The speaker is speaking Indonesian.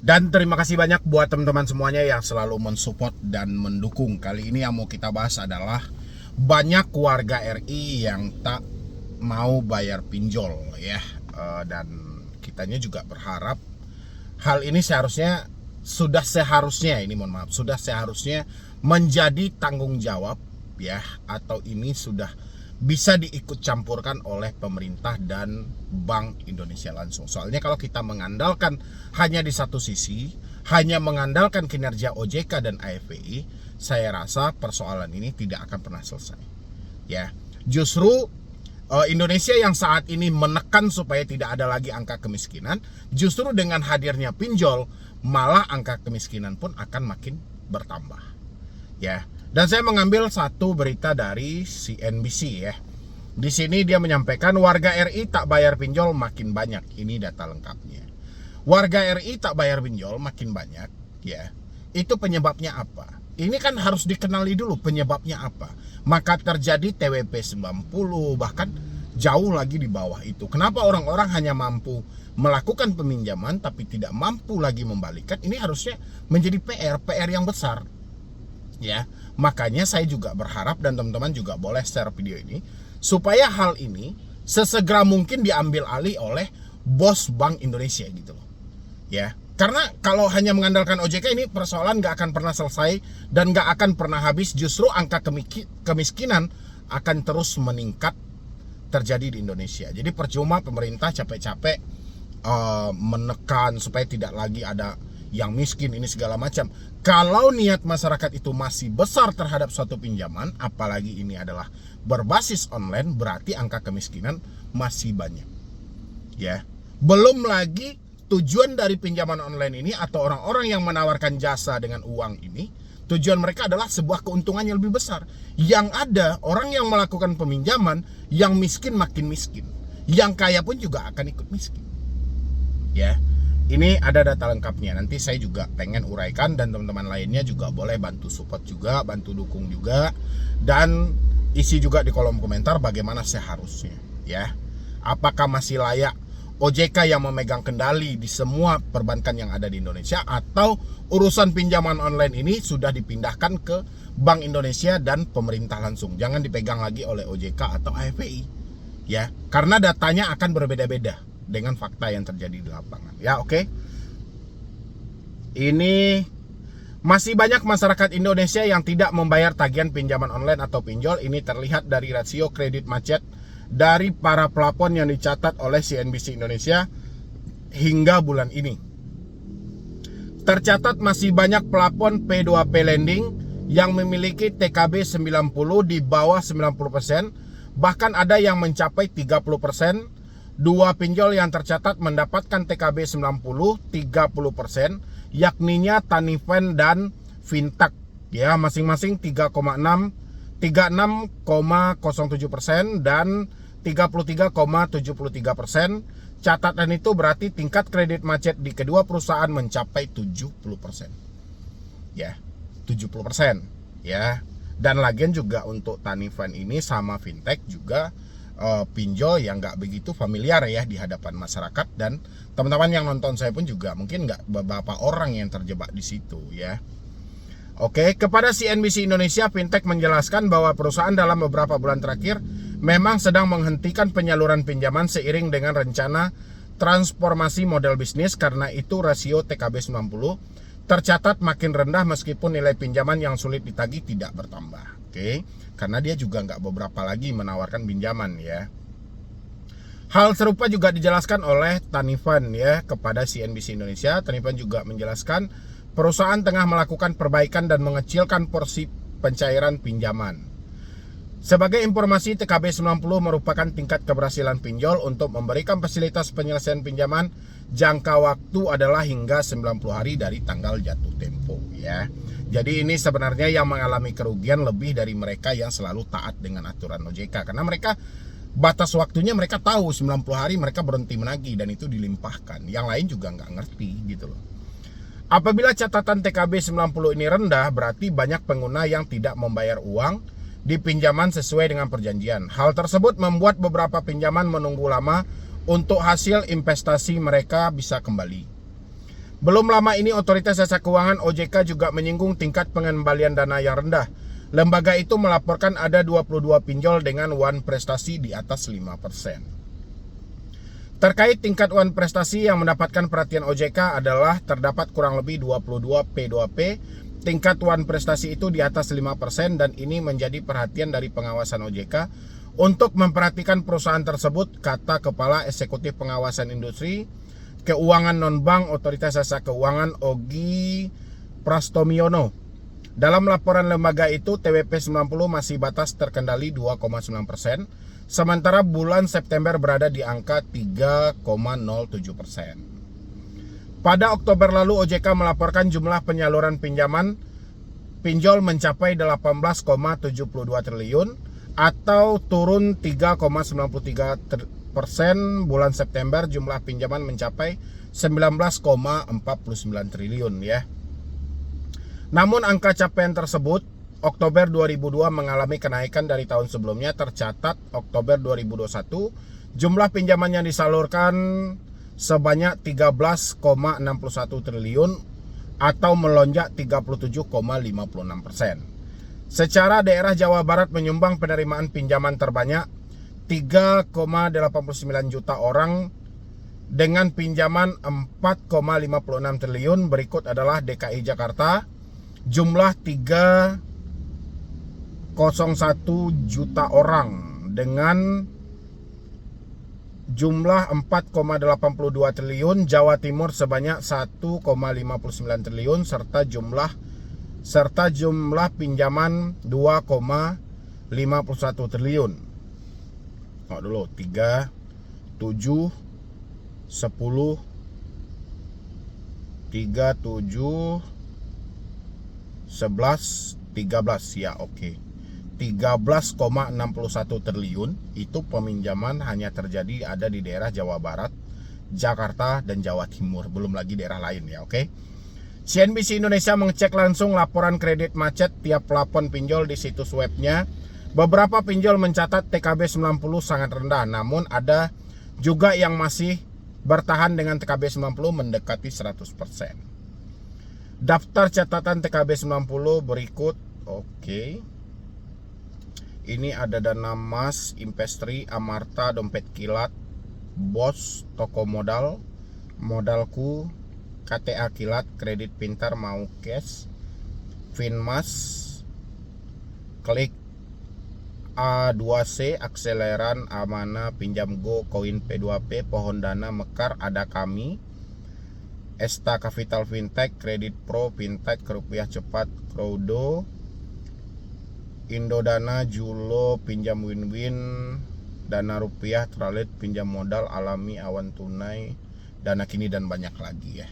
Dan terima kasih banyak buat teman-teman semuanya yang selalu mensupport dan mendukung. Kali ini yang mau kita bahas adalah banyak warga RI yang tak mau bayar pinjol ya. Dan kitanya juga berharap hal ini sudah seharusnya menjadi tanggung jawab ya, atau ini sudah bisa diikut campurkan oleh pemerintah dan Bank Indonesia langsung. Soalnya kalau kita mengandalkan hanya di satu sisi, hanya mengandalkan kinerja OJK dan AFPI, saya rasa persoalan ini tidak akan pernah selesai. Ya, justru Indonesia yang saat ini menekan supaya tidak ada lagi angka kemiskinan, justru dengan hadirnya pinjol, malah angka kemiskinan pun akan makin bertambah. Ya. Dan saya mengambil satu berita dari CNBC ya. Di sini dia menyampaikan warga RI tak bayar pinjol makin banyak. Ini data lengkapnya. Warga RI tak bayar pinjol makin banyak ya. Itu penyebabnya apa? Ini kan harus dikenali dulu penyebabnya apa. Maka terjadi TWP 90, bahkan jauh lagi di bawah itu. Kenapa orang-orang hanya mampu melakukan peminjaman tapi tidak mampu lagi membalikkan? Ini harusnya menjadi PR yang besar. Ya, makanya saya juga berharap dan teman-teman juga boleh share video ini supaya hal ini sesegera mungkin diambil alih oleh bos Bank Indonesia gitu loh. Ya, karena kalau hanya mengandalkan OJK ini persoalan nggak akan pernah selesai dan nggak akan pernah habis. Justru angka kemiskinan akan terus meningkat terjadi di Indonesia. Jadi percuma pemerintah capek-capek menekan supaya tidak lagi ada yang miskin ini segala macam. Kalau niat masyarakat itu masih besar terhadap suatu pinjaman, apalagi ini adalah berbasis online, berarti angka kemiskinan masih banyak. Ya, belum lagi tujuan dari pinjaman online ini atau orang-orang yang menawarkan jasa dengan uang ini, tujuan mereka adalah sebuah keuntungan yang lebih besar. Yang ada orang yang melakukan peminjaman, yang miskin makin miskin, yang kaya pun juga akan ikut miskin. Ya. Ini ada data lengkapnya, nanti saya juga pengen uraikan dan teman-teman lainnya juga boleh bantu support juga, bantu dukung juga, dan isi juga di kolom komentar bagaimana seharusnya ya. Apakah masih layak OJK yang memegang kendali di semua perbankan yang ada di Indonesia, atau urusan pinjaman online ini sudah dipindahkan ke Bank Indonesia dan pemerintah langsung, jangan dipegang lagi oleh OJK atau AFPI ya, karena datanya akan berbeda-beda dengan fakta yang terjadi di lapangan. Ya, oke. Ini masih banyak masyarakat Indonesia yang tidak membayar tagihan pinjaman online atau pinjol. Ini terlihat dari rasio kredit macet dari para pelapor yang dicatat oleh CNBC Indonesia hingga bulan ini. Tercatat masih banyak pelapor P2P lending yang memiliki TKB 90 di bawah 90%, bahkan ada yang mencapai 30%. Dua pinjol yang tercatat mendapatkan TKB 90 30%, yakninya Taniven dan Fintech ya, masing-masing 36,07% dan 33,73%. Catatan itu berarti tingkat kredit macet di kedua perusahaan mencapai 70%. Ya, 70% ya. Dan lagian juga untuk Taniven ini sama Fintech juga pinjol yang nggak begitu familiar ya di hadapan masyarakat, dan teman-teman yang nonton saya pun juga mungkin nggak beberapa orang yang terjebak di situ ya. Oke, kepada CNBC Indonesia, Fintech menjelaskan bahwa perusahaan dalam beberapa bulan terakhir memang sedang menghentikan penyaluran pinjaman seiring dengan rencana transformasi model bisnis. Karena itu rasio TKB 90 tercatat makin rendah meskipun nilai pinjaman yang sulit ditagih tidak bertambah. Oke, karena dia juga nggak beberapa lagi menawarkan pinjaman ya. Hal serupa juga dijelaskan oleh Taniven ya kepada CNBC Indonesia. Taniven juga menjelaskan perusahaan tengah melakukan perbaikan dan mengecilkan porsi pencairan pinjaman. Sebagai informasi, TKB 90 merupakan tingkat keberhasilan pinjol untuk memberikan fasilitas penyelesaian pinjaman. Jangka waktu adalah hingga 90 hari dari tanggal jatuh tempo ya. Jadi ini sebenarnya yang mengalami kerugian lebih dari mereka yang selalu taat dengan aturan OJK, karena mereka batas waktunya mereka tahu 90 hari mereka berhenti menagih dan itu dilimpahkan. Yang lain juga nggak ngerti gitu loh. Apabila catatan TKB 90 ini rendah, berarti banyak pengguna yang tidak membayar uang di pinjaman sesuai dengan perjanjian. Hal tersebut membuat beberapa pinjaman menunggu lama untuk hasil investasi mereka bisa kembali. Belum lama ini Otoritas Jasa Keuangan OJK juga menyinggung tingkat pengembalian dana yang rendah. Lembaga itu melaporkan ada 22 pinjol dengan wan prestasi di atas 5%. Terkait tingkat wan prestasi yang mendapatkan perhatian OJK adalah terdapat kurang lebih 22 P2P. Tingkat wan prestasi itu di atas 5% dan ini menjadi perhatian dari pengawasan OJK untuk memperhatikan perusahaan tersebut, kata Kepala Eksekutif Pengawasan Industri Keuangan Non-Bank Otoritas Jasa Keuangan Ogi Prastomiono. Dalam laporan lembaga itu, TWP 90 masih batas terkendali 2,9%, sementara bulan September berada di angka 3,07%. Pada Oktober lalu, OJK melaporkan jumlah penyaluran pinjol mencapai 18,72 triliun atau turun 3,93%. Bulan September jumlah pinjaman mencapai 19,49 triliun ya. Namun angka capaian tersebut Oktober 2002 mengalami kenaikan dari tahun sebelumnya. Tercatat Oktober 2021 jumlah pinjaman yang disalurkan sebanyak 13,61 triliun atau melonjak 37,56%. Secara daerah Jawa Barat menyumbang penerimaan pinjaman terbanyak 3,89 juta orang dengan pinjaman 4,56 triliun. Berikut adalah DKI Jakarta, jumlah 301 juta orang dengan jumlah 4,82 triliun, Jawa Timur sebanyak 1,59 triliun serta jumlah pinjaman 2,51 triliun. Oh dulu 3, 7, 10, 3, 7, 11, 13 ya oke. 13,61 triliun itu peminjaman hanya terjadi ada di daerah Jawa Barat, Jakarta dan Jawa Timur, belum lagi daerah lain ya oke. CNBC Indonesia mengecek langsung laporan kredit macet tiap plafon pinjol di situs webnya. Beberapa pinjol mencatat TKB 90 sangat rendah, namun ada juga yang masih bertahan dengan TKB 90 mendekati 100%. Daftar catatan TKB 90 berikut. Oke. Ini ada Dana Mas, Investri, Amarta, Dompet Kilat, Bos, Toko Modal, Modalku, KTA Kilat, Kredit Pintar Mau Cash, Finmas, Klik, A2C, Akseleran, Amana, Pinjam Go, Koin P2P, Pohon Dana, Mekar, Ada Kami, Esta Capital Fintech, Kredit Pro, Fintech, Rupiah Cepat, Crowdo, Indodana, Julo, Pinjam Win-Win, Dana Rupiah, Tralit, Pinjam Modal, Alami, Awan Tunai, Dana Kini dan banyak lagi ya.